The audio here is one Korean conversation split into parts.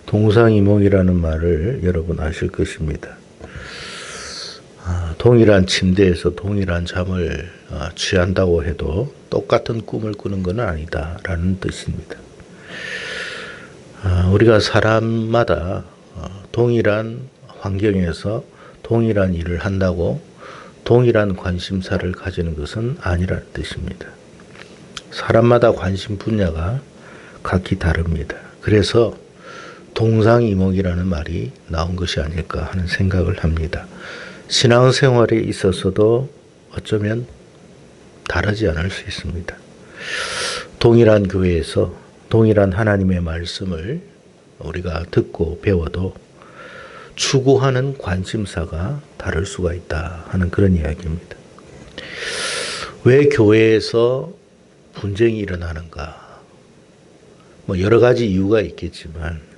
동상이몽이라는 말을 여러분 아실 것입니다. 동일한 침대에서 동일한 잠을 취한다고 해도 똑같은 꿈을 꾸는 것은 아니다라는 뜻입니다. 우리가 사람마다 동일한 환경에서 동일한 일을 한다고 동일한 관심사를 가지는 것은 아니라는 뜻입니다. 사람마다 관심 분야가 각기 다릅니다. 그래서 동상이몽이라는 말이 나온 것이 아닐까 하는 생각을 합니다. 신앙생활에 있어서도 어쩌면 다르지 않을 수 있습니다. 동일한 교회에서 동일한 하나님의 말씀을 우리가 듣고 배워도 추구하는 관심사가 다를 수가 있다 하는 그런 이야기입니다. 왜 교회에서 분쟁이 일어나는가? 여러 가지 이유가 있겠지만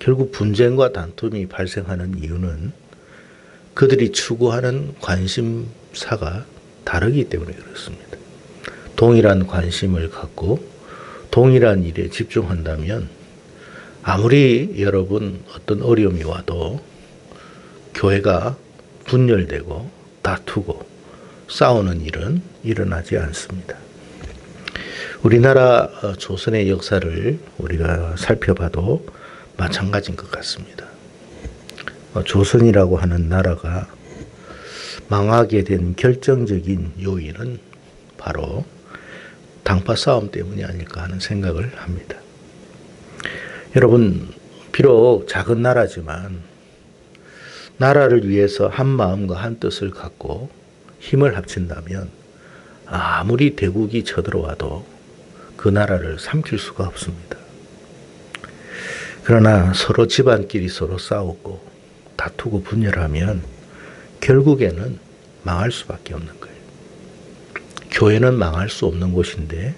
결국 분쟁과 다툼이 발생하는 이유는 그들이 추구하는 관심사가 다르기 때문에 그렇습니다. 동일한 관심을 갖고 동일한 일에 집중한다면 아무리 여러분 어떤 어려움이 와도 교회가 분열되고 다투고 싸우는 일은 일어나지 않습니다. 우리나라 조선의 역사를 우리가 살펴봐도 마찬가지인 것 같습니다. 조선이라고 하는 나라가 망하게 된 결정적인 요인은 바로 당파 싸움 때문이 아닐까 하는 생각을 합니다. 여러분, 비록 작은 나라지만 나라를 위해서 한 마음과 한 뜻을 갖고 힘을 합친다면 아무리 대국이 쳐들어와도 그 나라를 삼킬 수가 없습니다. 그러나 서로 집안끼리 서로 싸우고 다투고 분열하면 결국에는 망할 수밖에 없는 거예요. 교회는 망할 수 없는 곳인데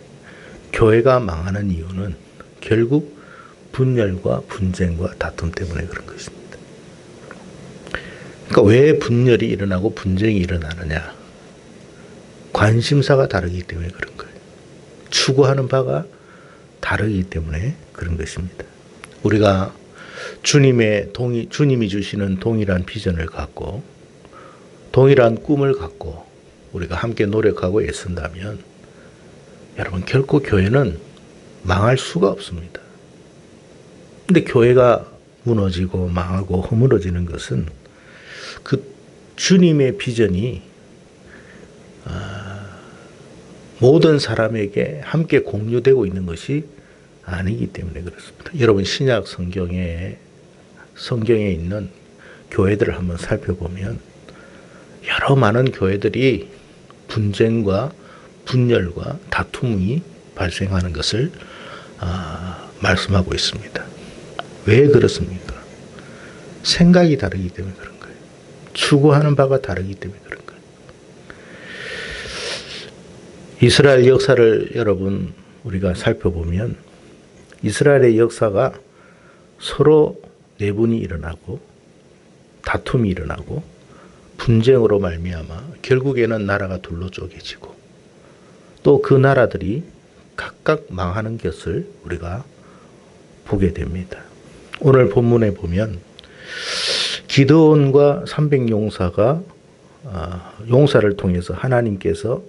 교회가 망하는 이유는 결국 분열과 분쟁과 다툼 때문에 그런 것입니다. 그러니까 왜 분열이 일어나고 분쟁이 일어나느냐? 관심사가 다르기 때문에 그런 거예요. 추구하는 바가 다르기 때문에 그런 것입니다. 우리가 주님이 주시는 동일한 비전을 갖고 동일한 꿈을 갖고 우리가 함께 노력하고 애쓴다면 여러분 결코 교회는 망할 수가 없습니다. 근데 교회가 무너지고 망하고 허물어지는 것은 그 주님의 비전이 모든 사람에게 함께 공유되고 있는 것이 아니기 때문에 그렇습니다. 여러분 신약 성경에 있는 교회들을 한번 살펴보면 여러 많은 교회들이 분쟁과 분열과 다툼이 발생하는 것을 말씀하고 있습니다. 왜 그렇습니까? 생각이 다르기 때문에 그런 거예요. 추구하는 바가 다르기 때문에 그런 거예요. 이스라엘 역사를 여러분 우리가 살펴보면 이스라엘의 역사가 서로 내분이 일어나고 다툼이 일어나고 분쟁으로 말미암아 결국에는 나라가 둘로 쪼개지고 또 그 나라들이 각각 망하는 것을 우리가 보게 됩니다. 오늘 본문에 보면 기드온과 300용사가 용사를 통해서 하나님께서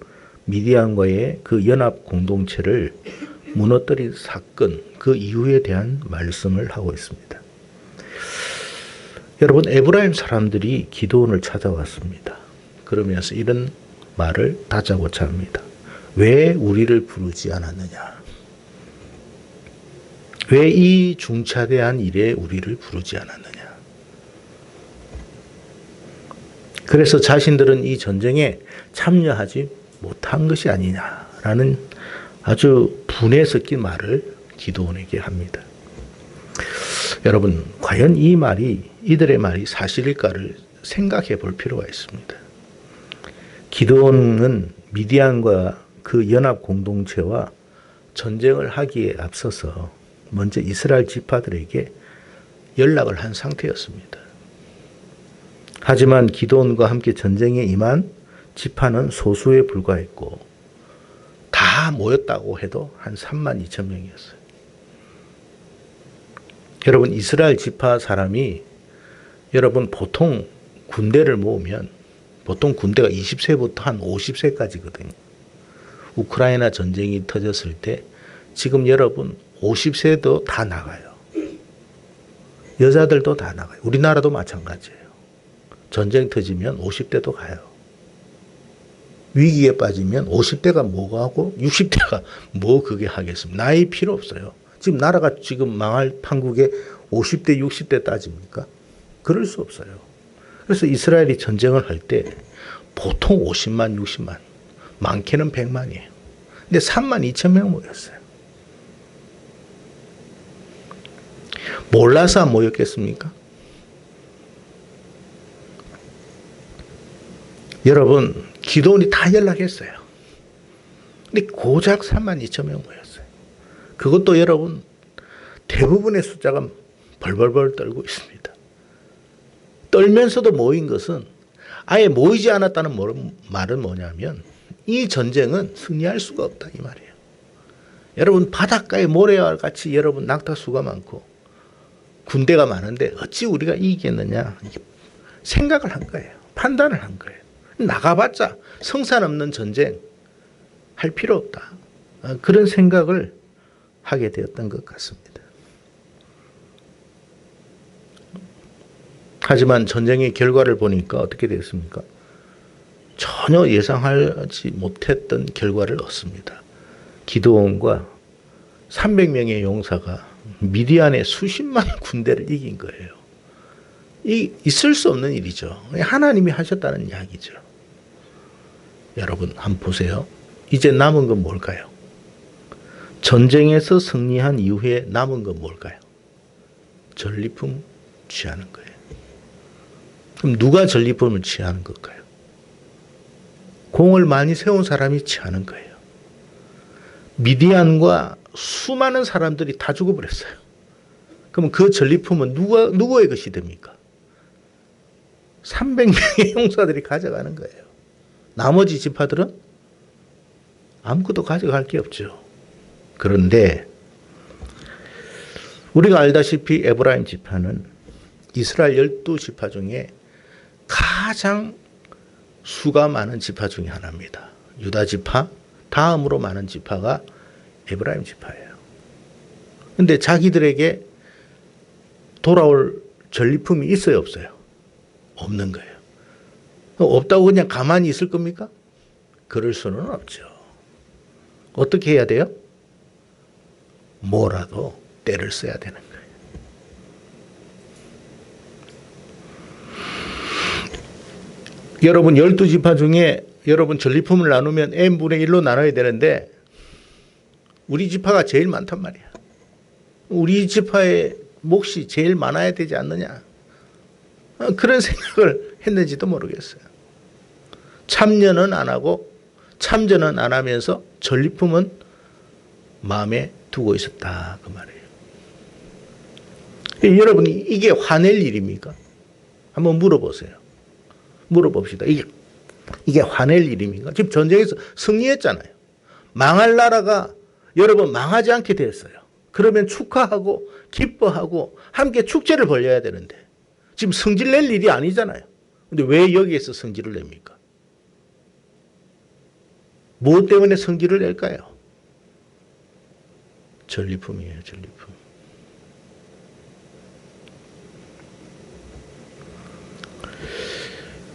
미디안과의 그 연합 공동체를 무너뜨린 사건, 그 이유에 대한 말씀을 하고 있습니다. 여러분, 에브라임 사람들이 기드온을 찾아왔습니다. 그러면서 이런 말을 다짜고짜 합니다. 왜 우리를 부르지 않았느냐? 왜 이 중차대한 일에 우리를 부르지 않았느냐? 그래서 자신들은 이 전쟁에 참여하지 못한 것이 아니냐라는 아주 분에 섞인 말을 기드온에게 합니다. 여러분, 과연 이들의 말이 사실일까를 생각해 볼 필요가 있습니다. 기드온은 미디안과 그 연합 공동체와 전쟁을 하기에 앞서서 먼저 이스라엘 지파들에게 연락을 한 상태였습니다. 하지만 기드온과 함께 전쟁에 임한 지파는 소수에 불과했고 다 모였다고 해도 한 3만 2천 명이었어요. 여러분 이스라엘 지파 사람이 여러분 보통 군대를 모으면 보통 군대가 20세부터 한 50세까지거든요. 우크라이나 전쟁이 터졌을 때 지금 여러분 50세도 다 나가요. 여자들도 다 나가요. 우리나라도 마찬가지예요. 전쟁 터지면 50대도 가요. 위기에 빠지면 50대가 뭐가 하고 60대가 뭐 그게 하겠습니까? 나이 필요 없어요. 지금 나라가 지금 망할 판국에 50대, 60대 따집니까? 그럴 수 없어요. 그래서 이스라엘이 전쟁을 할 때 보통 50만, 60만, 많게는 100만이에요. 근데 3만 2천 명 모였어요. 몰라서 안 모였겠습니까? 여러분, 기도원이 다 연락했어요. 근데 고작 3만 2천 명 모였어요. 그것도 여러분, 대부분의 숫자가 벌벌벌 떨고 있습니다. 떨면서도 모인 것은 아예 모이지 않았다는 말은 뭐냐면 이 전쟁은 승리할 수가 없다 이 말이에요. 여러분 바닷가에 모래와 같이 여러분 낙타수가 많고 군대가 많은데 어찌 우리가 이기겠느냐 생각을 한 거예요. 판단을 한 거예요. 나가봤자 성산 없는 전쟁 할 필요 없다. 그런 생각을 하게 되었던 것 같습니다. 하지만 전쟁의 결과를 보니까 어떻게 됐습니까? 전혀 예상하지 못했던 결과를 얻습니다. 기드온과 300명의 용사가 미디안의 수십만 군대를 이긴 거예요. 있을 수 없는 일이죠. 하나님이 하셨다는 이야기죠. 여러분 한번 보세요. 이제 남은 건 뭘까요? 전쟁에서 승리한 이후에 남은 건 뭘까요? 전리품 취하는 거예요. 그럼 누가 전리품을 취하는 걸까요? 공을 많이 세운 사람이 취하는 거예요. 미디안과 수많은 사람들이 다 죽어버렸어요. 그럼 그 전리품은 누구의 것이 됩니까? 300명의 용사들이 가져가는 거예요. 나머지 지파들은 아무것도 가져갈 게 없죠. 그런데 우리가 알다시피 에브라임 지파는 이스라엘 12지파 중에 가장 수가 많은 지파 중에 하나입니다. 유다 지파 다음으로 많은 지파가 에브라임 지파예요. 그런데 자기들에게 돌아올 전리품이 있어요, 없어요? 없는 거예요. 없다고 그냥 가만히 있을 겁니까? 그럴 수는 없죠. 어떻게 해야 돼요? 뭐라도 때를 써야 되는 거예요. 여러분 12지파 중에 여러분 전리품을 나누면 n분의 1로 나눠야 되는데 우리 지파가 제일 많단 말이야. 우리 지파의 몫이 제일 많아야 되지 않느냐. 그런 생각을 했는지도 모르겠어요. 참여는 안 하고 참전은 안 하면서 전리품은 마음에 두고 있었다 그 말이에요. 여러분 이게 화낼 일입니까? 한번 물어보세요. 물어봅시다. 이게 화낼 일입니까? 지금 전쟁에서 승리했잖아요. 망할 나라가 여러분 망하지 않게 됐어요. 그러면 축하하고 기뻐하고 함께 축제를 벌려야 되는데 지금 성질 낼 일이 아니잖아요. 근데 왜 여기에서 성질을 냅니까? 무엇 때문에 성질을 낼까요? 전리품이에요, 전리품.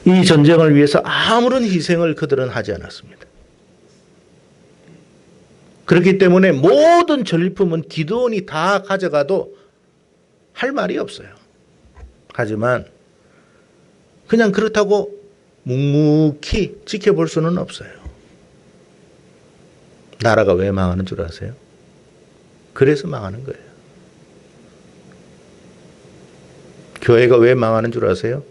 이 전쟁을 위해서 아무런 희생을 그들은 하지 않았습니다. 그렇기 때문에 모든 전리품은 기드온이 다 가져가도 할 말이 없어요. 하지만 그냥 그렇다고 묵묵히 지켜볼 수는 없어요. 나라가 왜 망하는 줄 아세요? 그래서 망하는 거예요. 교회가 왜 망하는 줄 아세요?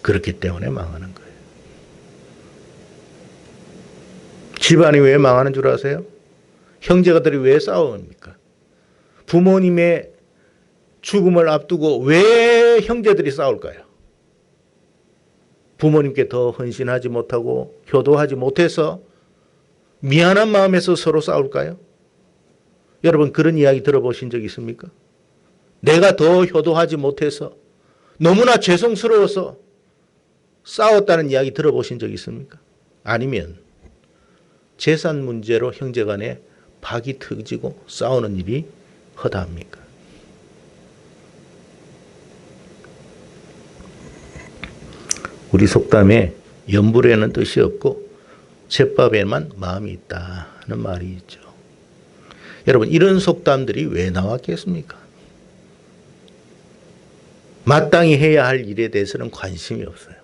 그렇기 때문에 망하는 거예요. 집안이 왜 망하는 줄 아세요? 형제가들이 왜 싸웁니까? 부모님의 죽음을 앞두고 왜 형제들이 싸울까요? 부모님께 더 헌신하지 못하고 효도하지 못해서 미안한 마음에서 서로 싸울까요? 여러분 그런 이야기 들어보신 적 있습니까? 내가 더 효도하지 못해서 너무나 죄송스러워서 싸웠다는 이야기 들어보신 적 있습니까? 아니면 재산 문제로 형제간에 박이 터지고 싸우는 일이 허다합니까? 우리 속담에 연불에는 뜻이 없고 잿밥에만 마음이 있다 하는 말이 있죠. 여러분, 이런 속담들이 왜 나왔겠습니까? 마땅히 해야 할 일에 대해서는 관심이 없어요.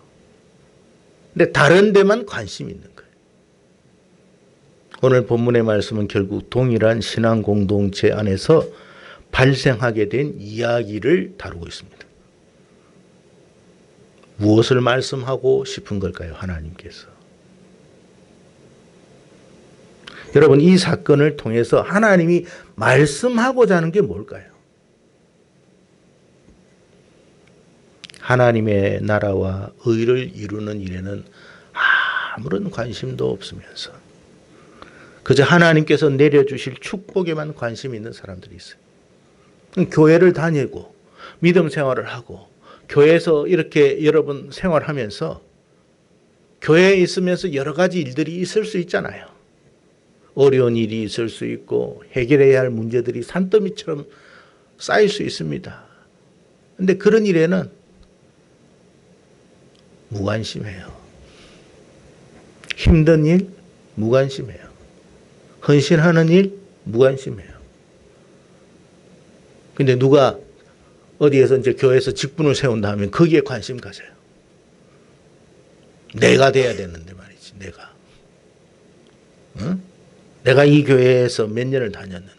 근데 다른 데만 관심이 있는 거예요. 오늘 본문의 말씀은 결국 동일한 신앙 공동체 안에서 발생하게 된 이야기를 다루고 있습니다. 무엇을 말씀하고 싶은 걸까요? 하나님께서. 여러분, 이 사건을 통해서 하나님이 말씀하고자 하는 게 뭘까요? 하나님의 나라와 의를 이루는 일에는 아무런 관심도 없으면서 그저 하나님께서 내려주실 축복에만 관심이 있는 사람들이 있어요. 교회를 다니고 믿음 생활을 하고 교회에서 이렇게 여러분 생활하면서 교회에 있으면서 여러 가지 일들이 있을 수 있잖아요. 어려운 일이 있을 수 있고 해결해야 할 문제들이 산더미처럼 쌓일 수 있습니다. 그런데 그런 일에는 무관심해요. 힘든 일 무관심해요. 헌신하는 일 무관심해요. 근데 누가 어디에서 이제 교회에서 직분을 세운다 하면 거기에 관심 가져요. 내가 돼야 되는데 말이지, 내가. 응? 내가 이 교회에서 몇 년을 다녔는데.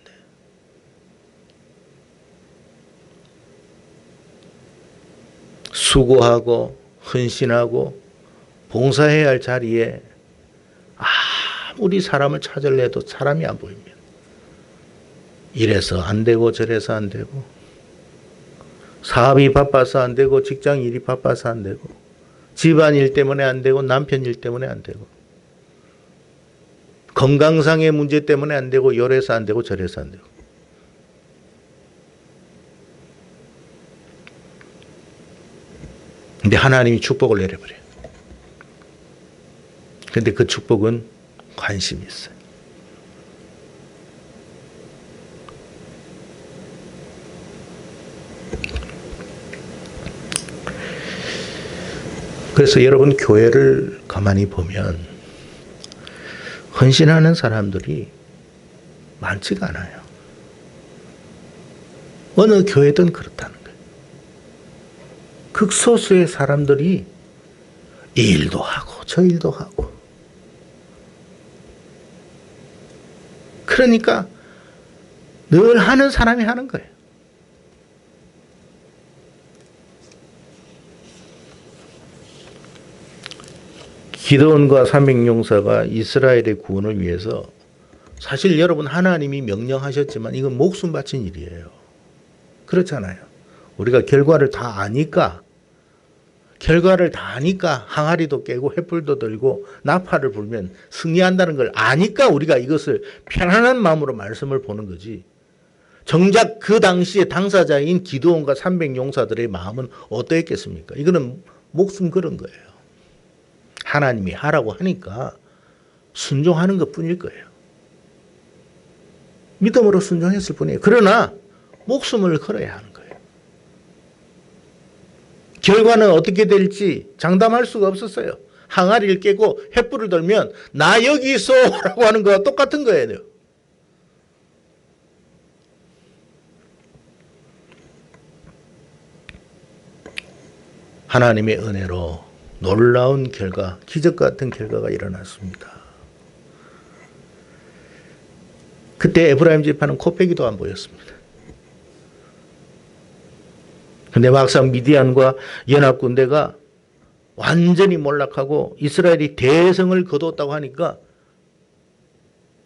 수고하고 헌신하고 봉사해야 할 자리에 아무리 사람을 찾으려 해도 사람이 안 보입니다. 이래서 안 되고 저래서 안 되고 사업이 바빠서 안 되고 직장 일이 바빠서 안 되고 집안일 때문에 안 되고 남편 일 때문에 안 되고 건강상의 문제 때문에 안 되고 요래서 안 되고 저래서 안 되고 근데 하나님이 축복을 내려버려요. 근데 그 축복은 관심이 있어요. 그래서 여러분 교회를 가만히 보면 헌신하는 사람들이 많지가 않아요. 어느 교회든 그렇다는 거예요. 극소수의 사람들이 이 일도 하고 저 일도 하고 그러니까 늘 하는 사람이 하는 거예요. 기드온과 300용사가 이스라엘의 구원을 위해서 사실 여러분 하나님이 명령하셨지만 이건 목숨 바친 일이에요. 그렇잖아요. 우리가 결과를 다 아니까 항아리도 깨고 횃불도 들고 나팔을 불면 승리한다는 걸 아니까 우리가 이것을 편안한 마음으로 말씀을 보는 거지. 정작 그 당시에 당사자인 기드온과 300용사들의 마음은 어떠했겠습니까? 이거는 목숨 걸은 거예요. 하나님이 하라고 하니까 순종하는 것뿐일 거예요. 믿음으로 순종했을 뿐이에요. 그러나 목숨을 걸어야 하는 거예요. 결과는 어떻게 될지 장담할 수가 없었어요. 항아리를 깨고 횃불을 들면 나 여기 있어 라고 하는 거와 똑같은 거예요. 하나님의 은혜로 놀라운 결과, 기적 같은 결과가 일어났습니다. 그때 에브라임 지파는 코빼기도 안 보였습니다. 근데 막상 미디안과 연합군대가 완전히 몰락하고 이스라엘이 대성을 거뒀다고 하니까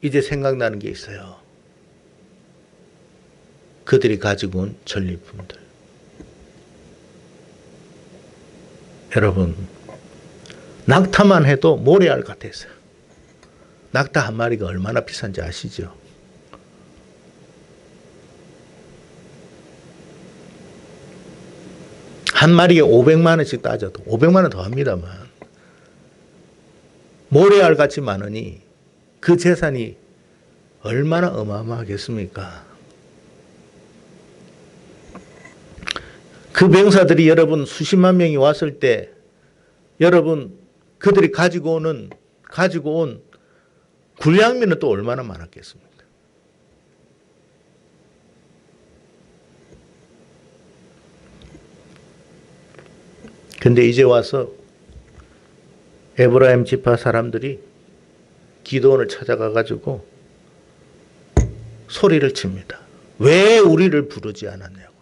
이제 생각나는 게 있어요. 그들이 가지고 온 전리품들. 여러분, 낙타만 해도 모래알 같았어요. 낙타 한 마리가 얼마나 비싼지 아시죠? 한 마리에 500만 원씩 따져도 500만 원 더 합니다만 모래알 같이 많으니 그 재산이 얼마나 어마어마하겠습니까? 그 병사들이 여러분 수십만 명이 왔을 때 여러분 그들이 가지고 온 군량미는 또 얼마나 많았겠습니까? 근데 이제 와서 에브라임 지파 사람들이 기드온을 찾아가 가지고 소리를 칩니다. 왜 우리를 부르지 않았냐고.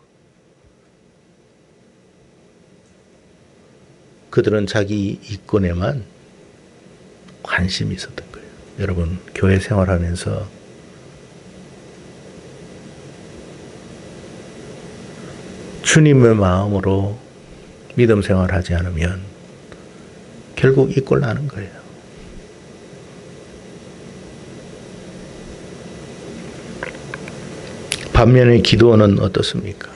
그들은 자기 이권에만 관심이 있었던 거예요. 여러분 교회 생활하면서 주님의 마음으로 믿음 생활하지 않으면 결국 이꼴 나는 거예요. 반면에 기드온은 어떻습니까?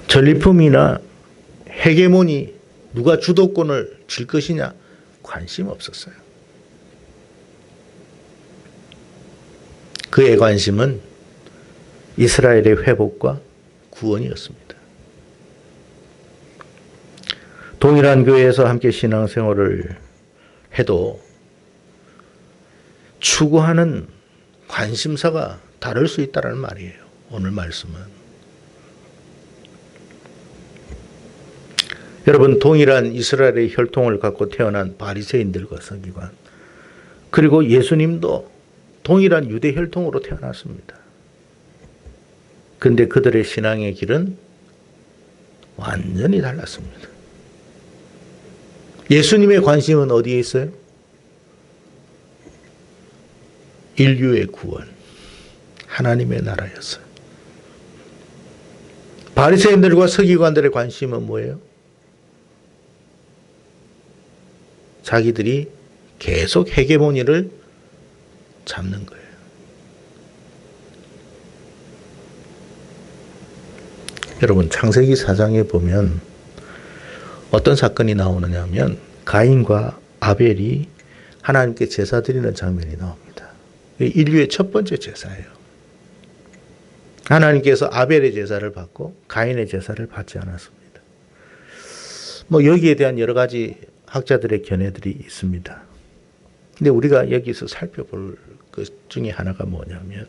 전리품이나 헤게모니 누가 주도권을 질 것이냐 관심 없었어요. 그의 관심은 이스라엘의 회복과 구원이었습니다. 동일한 교회에서 함께 신앙생활을 해도 추구하는 관심사가 다를 수 있다는 말이에요. 오늘 말씀은. 여러분 동일한 이스라엘의 혈통을 갖고 태어난 바리새인들과 서기관 그리고 예수님도 동일한 유대 혈통으로 태어났습니다. 그런데 그들의 신앙의 길은 완전히 달랐습니다. 예수님의 관심은 어디에 있어요? 인류의 구원, 하나님의 나라였어요. 바리새인들과 서기관들의 관심은 뭐예요? 자기들이 계속 헤게모니를 잡는 거예요. 여러분 창세기 4장에 보면 어떤 사건이 나오느냐 하면 가인과 아벨이 하나님께 제사 드리는 장면이 나옵니다. 인류의 첫 번째 제사예요. 하나님께서 아벨의 제사를 받고 가인의 제사를 받지 않았습니다. 여기에 대한 여러 가지 학자들의 견해들이 있습니다. 근데 우리가 여기서 살펴볼 것 중에 하나가 뭐냐면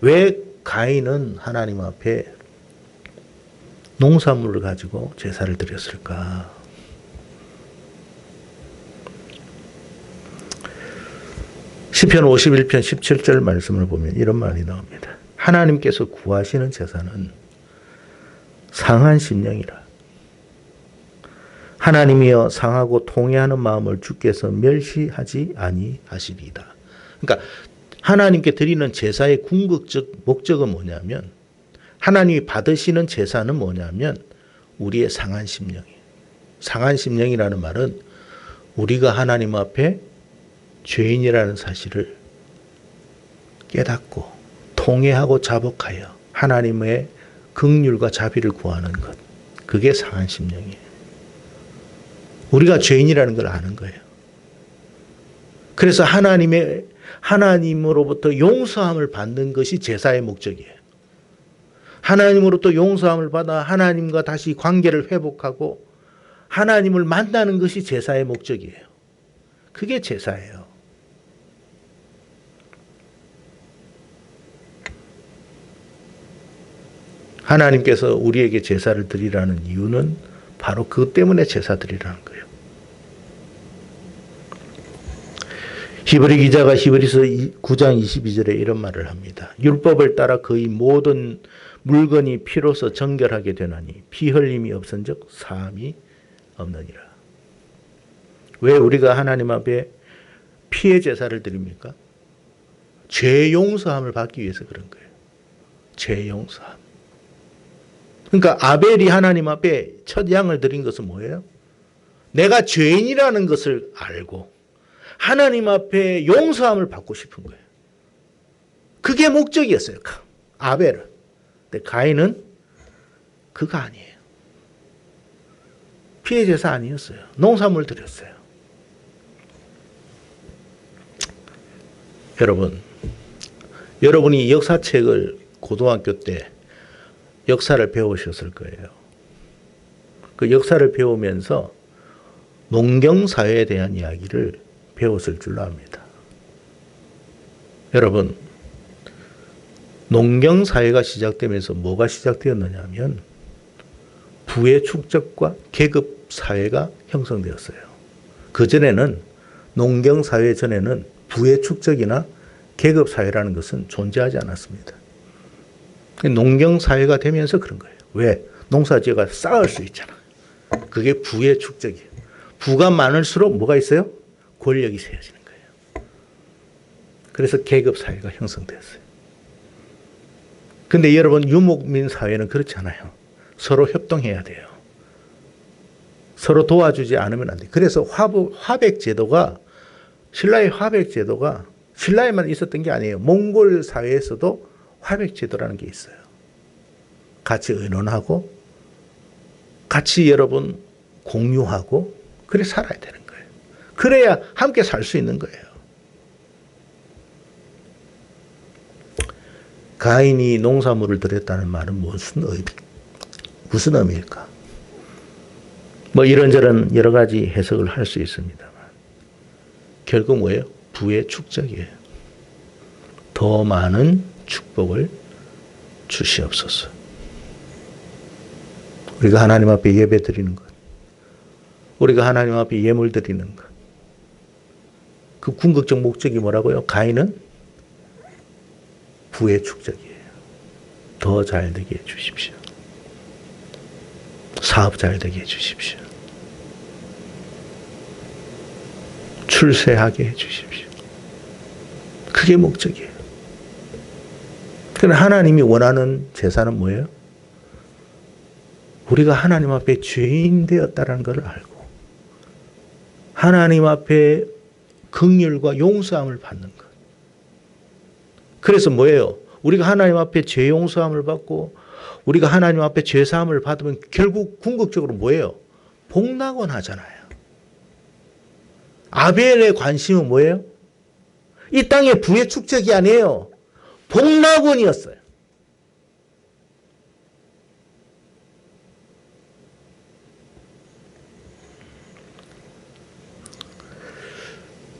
왜 가인은 하나님 앞에 농산물을 가지고 제사를 드렸을까? 시편 51편 17절 말씀을 보면 이런 말이 나옵니다. 하나님께서 구하시는 제사는 상한 심령이라. 하나님이여 상하고 통회하는 마음을 주께서 멸시하지 아니하시리이다. 그러니까 하나님께 드리는 제사의 궁극적 목적은 뭐냐면 하나님이 받으시는 제사는 뭐냐면 우리의 상한 심령이에요. 상한 심령이라는 말은 우리가 하나님 앞에 죄인이라는 사실을 깨닫고 통회하고 자복하여 하나님의 긍휼과 자비를 구하는 것. 그게 상한 심령이에요. 우리가 죄인이라는 걸 아는 거예요. 그래서 하나님으로부터 용서함을 받는 것이 제사의 목적이에요. 하나님으로부터 용서함을 받아 하나님과 다시 관계를 회복하고 하나님을 만나는 것이 제사의 목적이에요. 그게 제사예요. 하나님께서 우리에게 제사를 드리라는 이유는 바로 그것 때문에 제사 드리라는 거예요. 히브리 기자가 히브리서 9장 22절에 이런 말을 합니다. 율법을 따라 거의 모든 물건이 피로서 정결하게 되나니 피 흘림이 없은즉 사함이 없느니라. 왜 우리가 하나님 앞에 피의 제사를 드립니까? 죄 용서함을 받기 위해서 그런 거예요. 죄 용서함. 그러니까 아벨이 하나님 앞에 첫 양을 드린 것은 뭐예요? 내가 죄인이라는 것을 알고 하나님 앞에 용서함을 받고 싶은 거예요. 그게 목적이었어요. 아벨은. 근데 가인은 그거 아니에요. 피해제사 아니었어요. 농산물 드렸어요. 여러분이 역사책을 고등학교 때 역사를 배우셨을 거예요. 그 역사를 배우면서 농경사회에 대한 이야기를 배웠을 줄로 압니다. 여러분, 농경사회가 시작되면서 뭐가 시작되었느냐 하면 부의 축적과 계급사회가 형성되었어요. 그전에는 농경사회 전에는 부의 축적이나 계급사회라는 것은 존재하지 않았습니다. 농경사회가 되면서 그런 거예요. 왜? 농사지어가 쌓을 수 있잖아. 그게 부의 축적이에요. 부가 많을수록 뭐가 있어요? 권력이 세워지는 거예요. 그래서 계급사회가 형성되었어요. 근데 여러분, 유목민 사회는 그렇지 않아요. 서로 협동해야 돼요. 서로 도와주지 않으면 안 돼요. 그래서 화백제도가, 신라의 화백제도가 신라에만 있었던 게 아니에요. 몽골 사회에서도 화백제도라는 게 있어요. 같이 의논하고, 같이 여러분 공유하고, 그래 살아야 되는 거예요. 그래야 함께 살 수 있는 거예요. 가인이 농사물을 드렸다는 말은 무슨 의미일까? 뭐 이런저런 여러 가지 해석을 할 수 있습니다만 결국 뭐예요? 부의 축적이에요. 더 많은 축복을 주시옵소서. 우리가 하나님 앞에 예배 드리는 것, 우리가 하나님 앞에 예물 드리는 것, 그 궁극적 목적이 뭐라고요? 가인은 부의 축적이에요. 더 잘 되게 해주십시오. 사업 잘 되게 해주십시오. 출세하게 해주십시오. 그게 목적이에요. 그러나 하나님이 원하는 제사는 뭐예요? 우리가 하나님 앞에 죄인 되었다는 것을 알고 하나님 앞에 긍휼과 용서함을 받는 것. 그래서 뭐예요? 우리가 하나님 앞에 죄 용서함을 받고 우리가 하나님 앞에 죄 사함을 받으면 결국 궁극적으로 뭐예요? 복락원 하잖아요. 아벨의 관심은 뭐예요? 이 땅의 부의 축적이 아니에요. 복락원이었어요.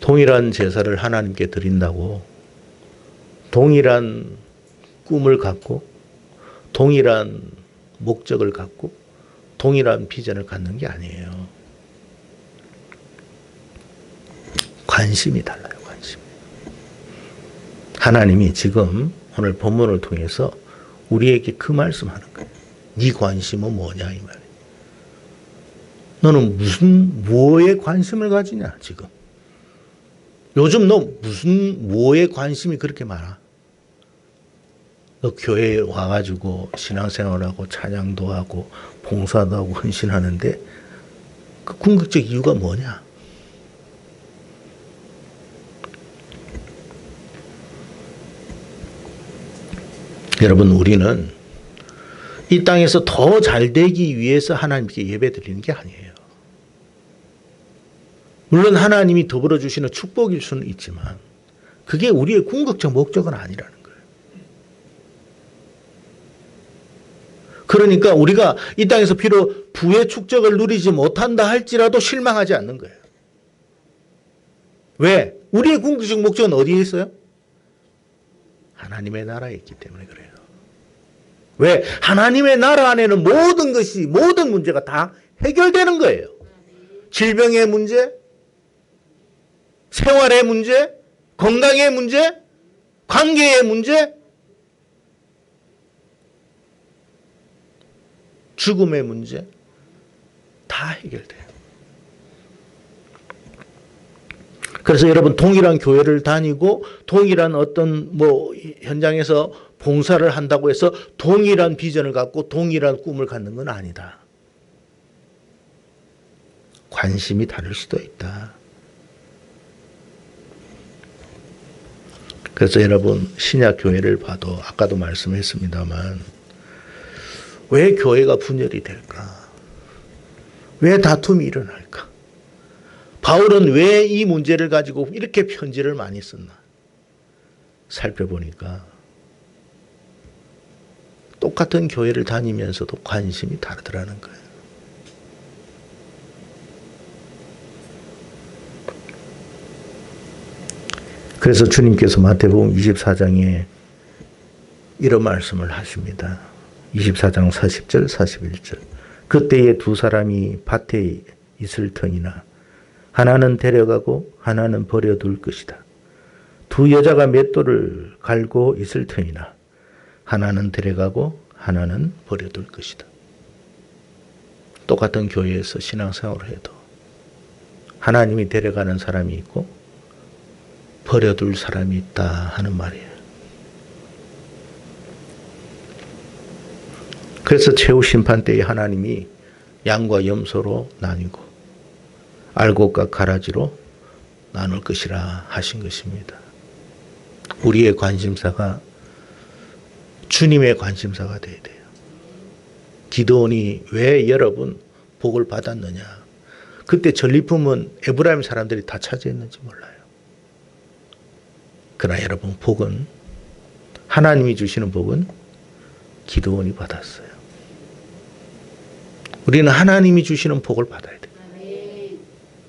동일한 제사를 하나님께 드린다고 동일한 꿈을 갖고 동일한 목적을 갖고 동일한 비전을 갖는 게 아니에요. 관심이 달라요. 관심. 하나님이 지금 오늘 본문을 통해서 우리에게 그 말씀하는 거예요. 네 관심은 뭐냐 이 말이에요. 너는 뭐에 관심을 가지냐 지금. 요즘 너 뭐에 관심이 그렇게 많아? 너 교회에 와가지고 신앙생활하고 찬양도 하고 봉사도 하고 헌신하는데 그 궁극적 이유가 뭐냐? 여러분, 우리는 이 땅에서 더 잘되기 위해서 하나님께 예배 드리는 게 아니에요. 물론 하나님이 더불어 주시는 축복일 수는 있지만 그게 우리의 궁극적 목적은 아니라는 거예요. 그러니까 우리가 이 땅에서 비록 부의 축적을 누리지 못한다 할지라도 실망하지 않는 거예요. 왜? 우리의 궁극적 목적은 어디에 있어요? 하나님의 나라에 있기 때문에 그래요. 왜? 하나님의 나라 안에는 모든 것이, 모든 문제가 다 해결되는 거예요. 질병의 문제, 생활의 문제, 건강의 문제, 관계의 문제, 죽음의 문제 다 해결돼요. 그래서 여러분, 동일한 교회를 다니고 동일한 어떤 현장에서 봉사를 한다고 해서 동일한 비전을 갖고 동일한 꿈을 갖는 건 아니다. 관심이 다를 수도 있다. 그래서 여러분, 신약 교회를 봐도 아까도 말씀했습니다만 왜 교회가 분열이 될까? 왜 다툼이 일어날까? 바울은 왜 이 문제를 가지고 이렇게 편지를 많이 썼나? 살펴보니까 똑같은 교회를 다니면서도 관심이 다르더라는 거예요. 그래서 주님께서 마태복음 24장에 이런 말씀을 하십니다. 24장 40절 41절. 그때에 두 사람이 밭에 있을 터이나 하나는 데려가고 하나는 버려둘 것이다. 두 여자가 맷돌을 갈고 있을 터이나 하나는 데려가고 하나는 버려둘 것이다. 똑같은 교회에서 신앙생활을 해도 하나님이 데려가는 사람이 있고 버려둘 사람이 있다 하는 말이에요. 그래서 최후 심판 때에 하나님이 양과 염소로 나뉘고 알곡과 가라지로 나눌 것이라 하신 것입니다. 우리의 관심사가 주님의 관심사가 되어야 돼요. 기드온이 왜 여러분 복을 받았느냐? 그때 전리품은 에브라임 사람들이 다 차지했는지 몰라요. 그러나 여러분 복은 하나님이 주시는 복은 기드온이 받았어요. 우리는 하나님이 주시는 복을 받아야 돼요.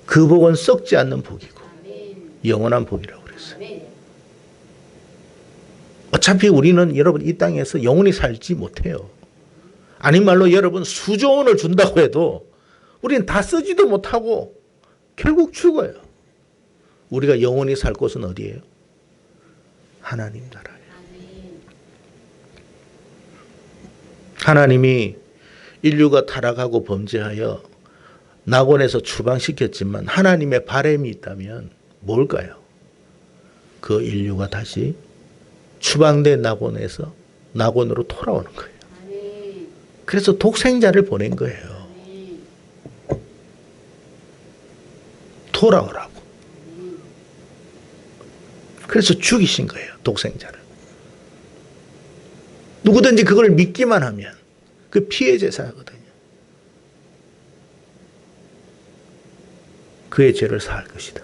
그 복은 썩지 않는 복이고 영원한 복이라고 그랬어요. 어차피 우리는 여러분 이 땅에서 영원히 살지 못해요. 아닌 말로 여러분 수조 원을 준다고 해도 우리는 다 쓰지도 못하고 결국 죽어요. 우리가 영원히 살 곳은 어디예요? 하나님 나라예요. 하나님이 인류가 타락하고 범죄하여 낙원에서 추방시켰지만 하나님의 바람이 있다면 뭘까요? 그 인류가 다시 추방된 낙원으로 돌아오는 거예요. 그래서 독생자를 보낸 거예요. 돌아오라고. 그래서 죽이신 거예요. 독생자를. 누구든지 그걸 믿기만 하면 그 피해 제사거든요. 그의 죄를 사할 것이다.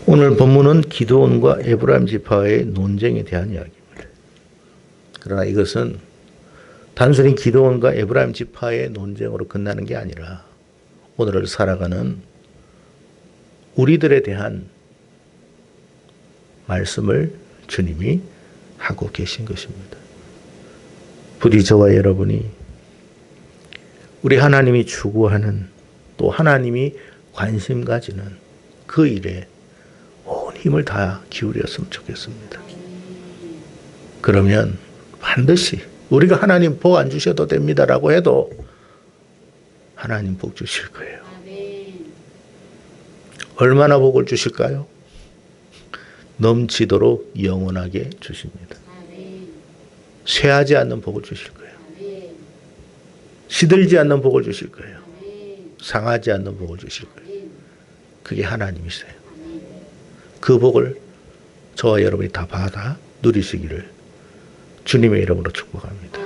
오늘 본문은 기드온과 에브라임 지파의 논쟁에 대한 이야기입니다. 그러나 이것은 단순히 기드온과 에브라임 지파의 논쟁으로 끝나는 게 아니라 오늘을 살아가는 우리들에 대한 말씀을 주님이 하고 계신 것입니다. 부디 저와 여러분이 우리 하나님이 추구하는 또 하나님이 관심 가지는 그 일에 온 힘을 다 기울였으면 좋겠습니다. 그러면 반드시 우리가 하나님 복 안 주셔도 됩니다라고 해도 하나님 복 주실 거예요. 얼마나 복을 주실까요? 넘치도록 영원하게 주십니다. 쇠하지 않는 복을 주실 거예요. 시들지 않는 복을 주실 거예요. 상하지 않는 복을 주실 거예요. 그게 하나님이세요. 그 복을 저와 여러분이 다 받아 누리시기를 주님의 이름으로 축복합니다.